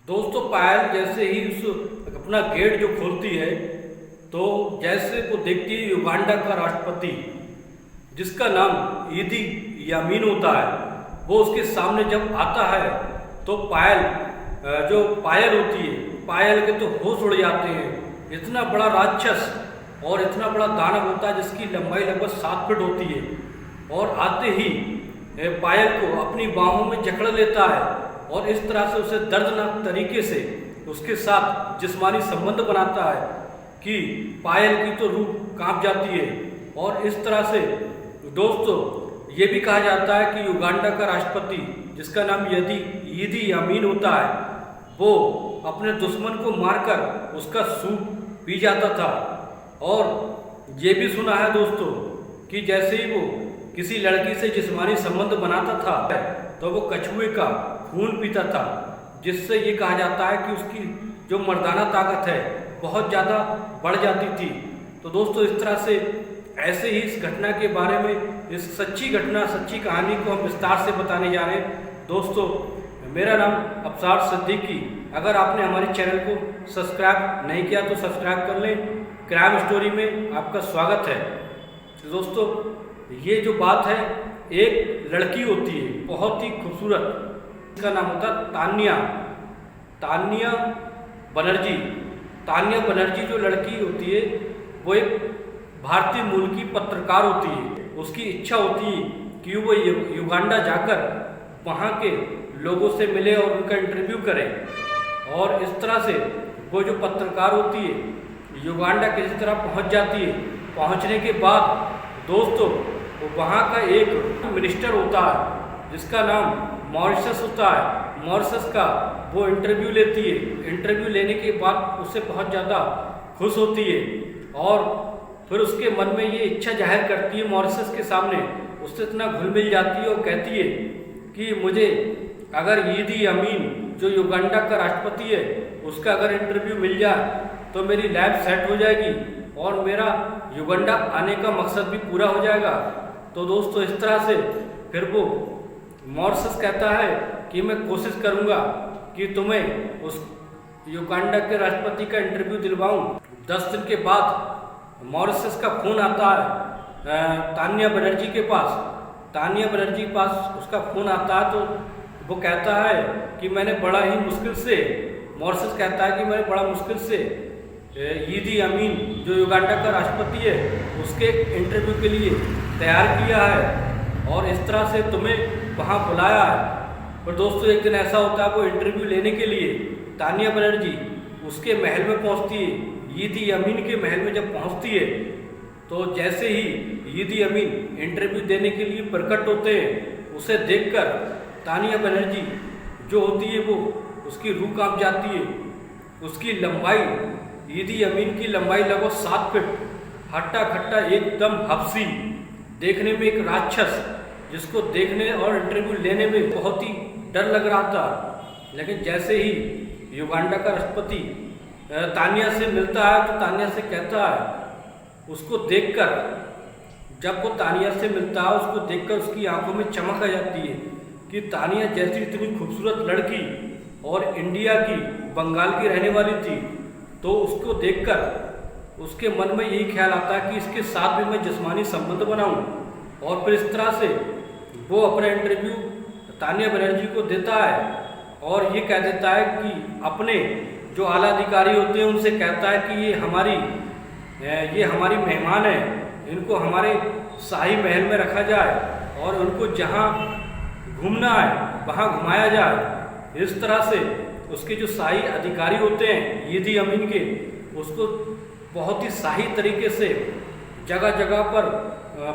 दोस्तों पायल जैसे ही उस अपना गेट जो खोलती है तो जैसे वो देखती है युगांडा का राष्ट्रपति जिसका नाम ईदी यामीन होता है, वो उसके सामने जब आता है तो पायल जो पायल होती है, पायल के तो होश उड़ जाते हैं। इतना बड़ा राक्षस और इतना बड़ा दानव होता है जिसकी लंबाई लगभग 7 फीट होती है, और आते ही पायल को अपनी बाहों में जकड़ लेता है और इस तरह से उसे दर्दनाक तरीके से उसके साथ जिस्मानी संबंध बनाता है कि पायल की तो रूह कांप जाती है। और इस तरह से दोस्तों ये भी कहा जाता है कि युगांडा का राष्ट्रपति जिसका नाम ईदी यामीन होता है, वो अपने दुश्मन को मारकर उसका सूप पी जाता था। और ये भी सुना है दोस्तों कि जैसे ही वो किसी लड़की से जिस्मानी संबंध बनाता था तो वो कछुए का खून पीता था, जिससे ये कहा जाता है कि उसकी जो मर्दाना ताकत है बहुत ज़्यादा बढ़ जाती थी। तो दोस्तों इस तरह से ऐसे ही इस घटना के बारे में, इस सच्ची कहानी को हम विस्तार से बताने जा रहे हैं। दोस्तों मेरा नाम अफसार सिद्दीकी। अगर आपने हमारे चैनल को सब्सक्राइब नहीं किया तो सब्सक्राइब कर लें। क्राइम स्टोरी में आपका स्वागत है। तो दोस्तों ये जो बात है, एक लड़की होती है बहुत ही खूबसूरत, इसका नाम होता है तान्या बनर्जी। तान्या बनर्जी जो लड़की होती है वो एक भारतीय मूल की पत्रकार होती है। उसकी इच्छा होती है कि वो युगांडा जाकर वहाँ के लोगों से मिले और उनका इंटरव्यू करे। और इस तरह से वो जो पत्रकार होती है युगांडा किसी तरह पहुँच जाती है। पहुँचने के बाद दोस्तों वहाँ का एक मिनिस्टर होता है जिसका नाम मॉरिशस होता है। मॉरिशस का वो इंटरव्यू लेती है। इंटरव्यू लेने के बाद उससे बहुत ज़्यादा खुश होती है और फिर उसके मन में ये इच्छा जाहिर करती है मॉरिशस के सामने। उससे इतना घुल मिल जाती है और कहती है कि मुझे अगर ईदी अमीन जो युगांडा का राष्ट्रपति है उसका अगर इंटरव्यू मिल जाए तो मेरी लाइफ सेट हो जाएगी और मेरा युगांडा आने का मकसद भी पूरा हो जाएगा। तो दोस्तों इस तरह से फिर वो मॉरिशस कहता है कि मैं कोशिश करूंगा कि तुम्हें उस युगांडा के राष्ट्रपति का इंटरव्यू दिलवाऊं। 10 दिन के बाद मॉरिशस का फोन आता है तान्या बनर्जी के पास। तान्या बनर्जी के पास उसका फोन आता है तो वो कहता है कि मैंने बड़ा ही मुश्किल से, मॉरिशस कहता है कि मैंने बड़ा मुश्किल से ईदी अमीन जो युगांडा का राष्ट्रपति है उसके इंटरव्यू के लिए तैयार किया है और इस तरह से तुम्हें वहाँ बुलाया है। पर दोस्तों एक दिन ऐसा होता है वो इंटरव्यू लेने के लिए तान्या बनर्जी उसके महल में पहुँचती है। ईदी अमीन के महल में जब पहुँचती है तो जैसे ही ईदी अमीन इंटरव्यू देने के लिए प्रकट होते हैं, उसे देखकर तान्या बनर्जी जो होती है वो उसकी रूह कांप जाती है। उसकी लंबाई, ईदी अमीन की लंबाई लगभग 7 फीट, हट्टा खट्टा एकदम हफ्सी, देखने में एक राक्षस, जिसको देखने और इंटरव्यू लेने में बहुत ही डर लग रहा था। लेकिन जैसे ही युगांडा का राष्ट्रपति तान्या से मिलता है तो तान्या से कहता है, उसको देखकर, जब वो तान्या से मिलता है उसको देखकर उसकी आंखों में चमक आ जाती है कि तान्या जैसी इतनी खूबसूरत लड़की और इंडिया की, बंगाल की रहने वाली थी, तो उसको देखकर उसके मन में यही ख्याल आता है कि इसके साथ भी मैं जिस्मानी संबंध बनाऊं। और फिर इस तरह से वो अपना इंटरव्यू तान्या बनर्जी को देता है और ये कह देता है कि अपने जो आला अधिकारी होते हैं उनसे कहता है कि ये हमारी मेहमान है, इनको हमारे शाही महल में रखा जाए और उनको जहाँ घूमना है वहाँ घुमाया जाए। इस तरह से उसके जो शाही अधिकारी होते हैं ईदी अमीन के, उसको बहुत ही शाही तरीके से जगह जगह पर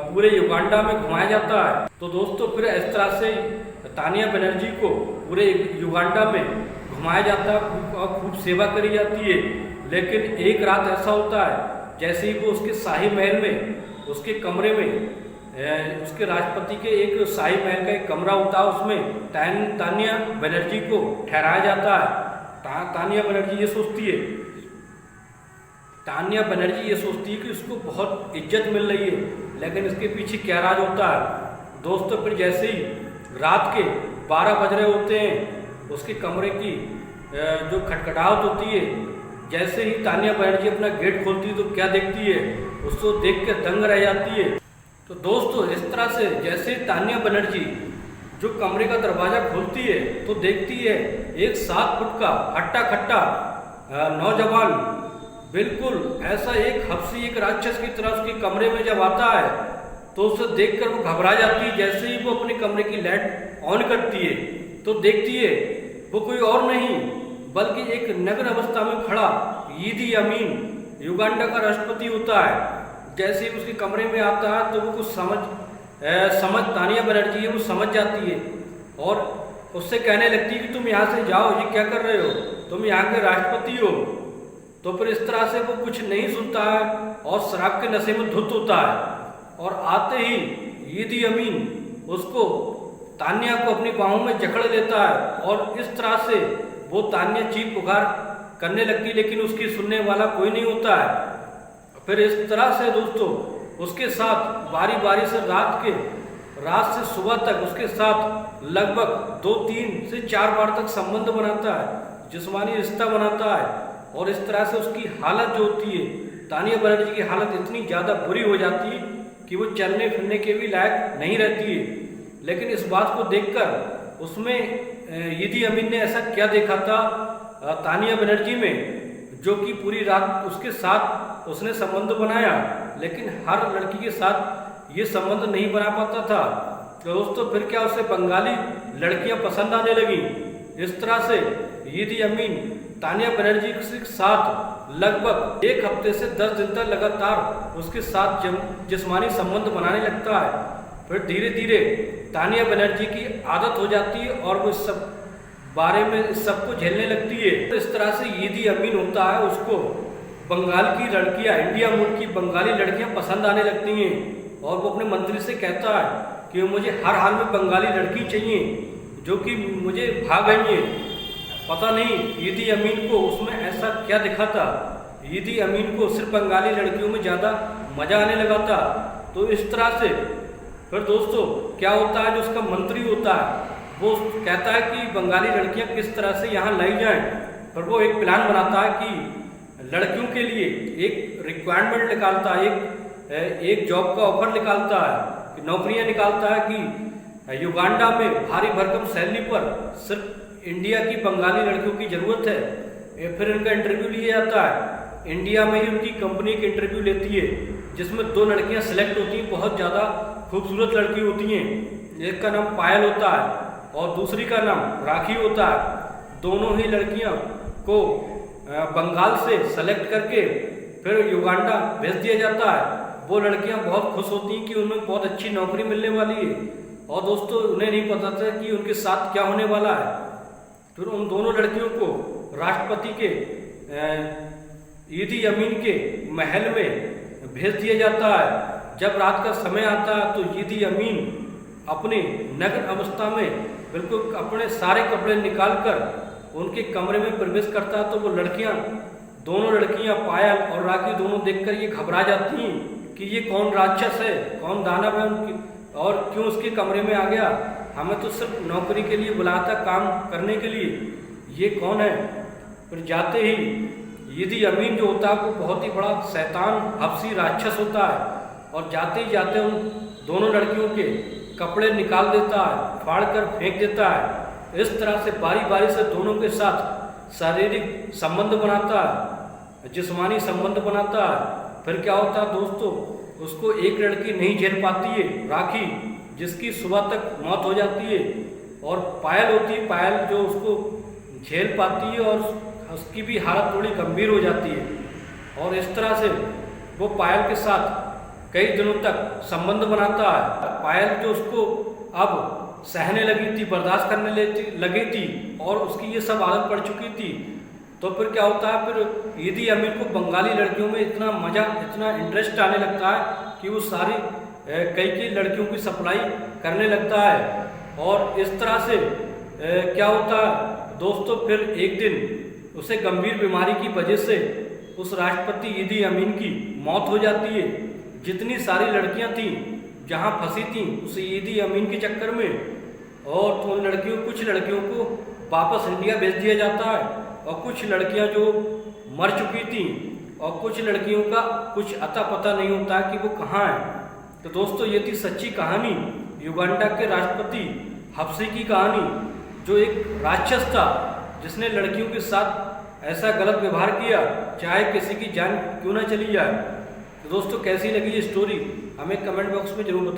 पूरे युगांडा में घुमाया जाता है। तो दोस्तों फिर इस तरह से तान्या बनर्जी को पूरे युगांडा में घुमाया जाता है और खूब सेवा करी जाती है। लेकिन एक रात ऐसा होता है जैसे ही वो उसके शाही महल में, उसके कमरे में, उसके राष्ट्रपति के एक शाही महल का एक कमरा होता है, उसमें तान्या बनर्जी को ठहराया जाता है। तान्या बनर्जी ये सोचती है कि उसको बहुत इज्जत मिल रही है, लेकिन इसके पीछे क्या राज होता है। दोस्तों फिर जैसे ही रात के 12 बज रहे होते हैं, उसके कमरे की जो खटखटाहट होती है, जैसे ही तानिया बनर्जी अपना गेट खोलती है तो क्या देखती है, उसको देख के दंग रह जाती है। तो दोस्तों इस तरह से जैसे तानिया बनर्जी जो कमरे का दरवाज़ा खोलती है तो देखती है एक 7 फुट का हट्टा खट्टा नौजवान, बिल्कुल ऐसा एक हफ्सी, एक राक्षस की तरह उसके कमरे में जब आता है तो उसे देखकर वो घबरा जाती है। जैसे ही वो अपने कमरे की लाइट ऑन करती है तो देखती है वो कोई और नहीं बल्कि एक नग्न अवस्था में खड़ा ईदी अमीन, युगांडा का राष्ट्रपति होता है। जैसे ही उसके कमरे में आता है तो वो कुछ समझ तानिया बनर्जी है वो समझ जाती है और उससे कहने लगती है कि तुम यहाँ से जाओ, ये क्या कर रहे हो, तुम यहाँ के राष्ट्रपति हो। तो फिर इस तरह से वो कुछ नहीं सुनता है और शराब के नशे में धुत होता है और आते ही ईदी अमीन उसको तानिया को अपनी बाहों में जकड़ लेता है और इस तरह से वो तानिया चीख पुकार करने लगती, लेकिन उसकी सुनने वाला कोई नहीं होता है। फिर इस तरह से दोस्तों उसके साथ बारी बारी से रात से सुबह तक उसके साथ लगभग 2-3 से 4 बार तक संबंध बनाता है, जिस्मानी रिश्ता बनाता है और इस तरह से उसकी हालत जो होती है, तानिया बनर्जी की हालत इतनी ज़्यादा बुरी हो जाती है कि वो चलने फिरने के भी लायक नहीं रहती है। लेकिन इस बात को देखकर उसमें ईदी अमीन ने ऐसा क्या देखा था तानिया बनर्जी में, जो कि पूरी रात उसके साथ उसने संबंध बनाया, लेकिन हर लड़की के साथ ये संबंध नहीं बना पाता था। तो दोस्तों फिर क्या उसे बंगाली लड़कियां पसंद आने लगी। इस तरह से ईदी अमीन तानिया बनर्जी के साथ लगभग 1 हफ्ते से 10 दिन तक लगातार उसके साथ जिस्मानी संबंध बनाने लगता है। फिर धीरे धीरे तानिया बनर्जी की आदत हो जाती है और वो सब बारे में सबको झेलने लगती है। तो इस तरह से ईदी अमीन होता है, उसको बंगाल की लड़कियां, इंडिया मुल्क की बंगाली लड़कियां पसंद आने लगती हैं और वो अपने मंत्री से कहता है कि मुझे हर हाल में बंगाली लड़की चाहिए जो कि मुझे भाग गई है। पता नहीं ईदी अमीन को उसमें ऐसा क्या दिखा था, ईदी अमीन को सिर्फ बंगाली लड़कियों में ज़्यादा मज़ा आने लगा था। तो इस तरह से फिर दोस्तों क्या होता है, जो उसका मंत्री होता है वो कहता है कि बंगाली लड़कियां किस तरह से यहाँ लाई जाएं। पर वो एक प्लान बनाता है कि लड़कियों के लिए एक रिक्वायरमेंट निकालता है, एक जॉब का ऑफर निकालता है, कि नौकरियां निकालता है कि युगांडा में भारी भरकम सैलरी पर सिर्फ इंडिया की बंगाली लड़कियों की ज़रूरत है। फिर इनका इंटरव्यू लिया जाता है, इंडिया में ही उनकी कंपनी एक इंटरव्यू लेती है जिसमें 2 लड़कियां सेलेक्ट होती हैं, बहुत ज़्यादा खूबसूरत लड़की होती हैं। एक का नाम पायल होता है और दूसरी का नाम राखी होता है। दोनों ही लड़कियां को बंगाल से सेलेक्ट करके फिर युगांडा भेज दिया जाता है। वो लड़कियां बहुत खुश होती हैं कि उन्हें बहुत अच्छी नौकरी मिलने वाली है और दोस्तों उन्हें नहीं पता था कि उनके साथ क्या होने वाला है। फिर उन दोनों लड़कियों को राष्ट्रपति के ईदी अमीन के महल में भेज दिया जाता है। जब रात का समय आता है तो ईदी अमीन अपने नग्न अवस्था में बिल्कुल अपने सारे कपड़े निकालकर उनके कमरे में प्रवेश करता है। तो वो दोनों लड़कियां पायल और राखी दोनों देखकर ये घबरा जाती हैं कि ये कौन राक्षस है, कौन दानव है उनकी, और क्यों उसके कमरे में आ गया, हमें तो सिर्फ नौकरी के लिए बुलाया था, काम करने के लिए, ये कौन है। फिर जाते ही ईदी अमीन जो होता है वो बहुत ही बड़ा शैतान हफ्सी राक्षस होता है और जाते ही जाते उन दोनों लड़कियों के कपड़े निकाल देता है, फाड़ कर फेंक देता है। इस तरह से बारी बारी से दोनों के साथ शारीरिक संबंध बनाता है, जिस्मानी संबंध बनाता है। फिर क्या होता है दोस्तों, उसको एक लड़की नहीं झेल पाती है, राखी, जिसकी सुबह तक मौत हो जाती है, और पायल होती है, पायल जो उसको झेल पाती है और उसकी भी हालत थोड़ी गंभीर हो जाती है। और इस तरह से वो पायल के साथ कई दिनों तक संबंध बनाता है। पायल जो उसको अब सहने लगी थी, बर्दाश्त करने लगी थी और उसकी ये सब आदत पड़ चुकी थी। तो फिर क्या होता है, फिर ईदी अमीन को बंगाली लड़कियों में इतना मज़ा, इतना इंटरेस्ट आने लगता है कि वो सारी कई लड़कियों की सप्लाई करने लगता है। और इस तरह से क्या होता है दोस्तों, फिर एक दिन उसे गंभीर बीमारी की वजह से उस राष्ट्रपति ईदी अमीन की मौत हो जाती है। जितनी सारी लड़कियां थीं जहां फंसी थीं उस ईदी अमीन के चक्कर में, और तो उन लड़कियों कुछ लड़कियों को वापस इंडिया भेज दिया जाता है, और कुछ लड़कियां जो मर चुकी थी और कुछ लड़कियों का कुछ अता पता नहीं होता कि वो कहाँ है। तो दोस्तों ये थी सच्ची कहानी युगांडा के राष्ट्रपति हब्सी की कहानी, जो एक राक्षस था जिसने लड़कियों के साथ ऐसा गलत व्यवहार किया, चाहे किसी की जान क्यों ना चली जाए। तो दोस्तों कैसी लगी ये स्टोरी हमें कमेंट बॉक्स में जरूर बताएं।